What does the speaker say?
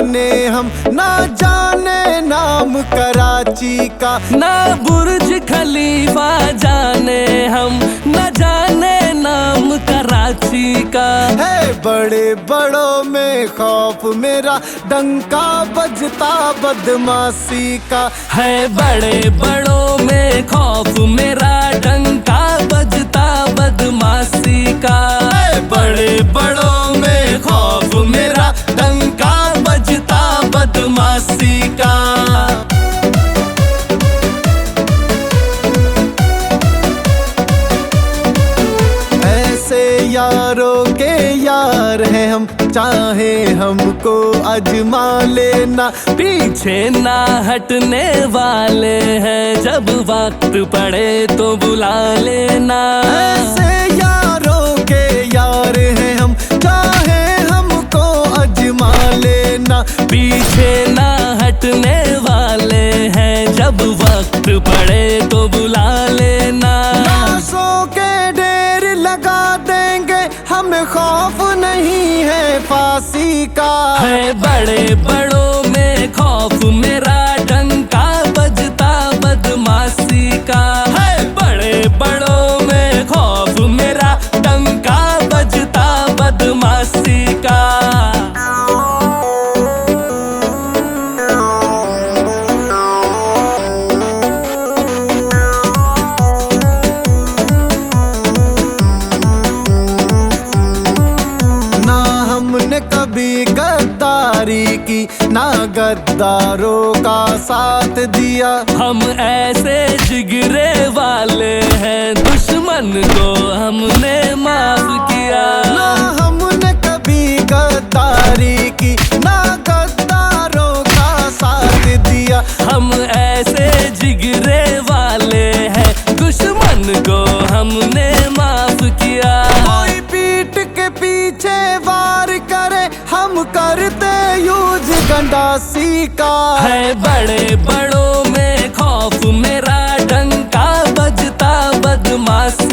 जाने हम, ना जाने नाम कराची का, ना बुर्ज खलीफा जाने हम, न जाने नाम कराची का। है बड़े बड़ों में खौफ मेरा, डंका बजता बदमाशी का। है बड़े बड़ों में खौफ मेरा, डंका बजता बदमाशी का। है बड़े बड़ों में खौफ मेरा, डंका बजता बदमाशी का। यारों के यार हैं हम, चाहे हमको अजमा लेना, पीछे ना हटने वाले हैं, जब वक्त पड़े तो बुला लेना। ऐसे यारों के यार हैं हम, चाहे हमको अजमा लेना, पीछे ना हटने वाले हैं, जब वक्त पड़े तो बुला लेना। लाशों के ढेर लगा देंगे, हमें खौफ नहीं है फांसी का। है बड़े बड़ों में खौफ मेरा, डंका बजता बदमाशी का। है बड़े बड़ों में खौफ मेरा, डंका बजता बदमाशी का। कभी गद्दारी की, ना गद्दारों का साथ दिया, हम ऐसे जिगरे वाले हैं, दुश्मन को हमने माफ किया। ना हमने कभी गद्दारी की, ना गद्दारों का साथ दिया, हम ऐसे जिगरे वाले हैं, दुश्मन को हमने माफ किया। कोई पीठ के पीछे वार करे, हम करते यूज गंडासी का। है बड़े बड़ों में खौफ मेरा, डंका बजता बदमाशी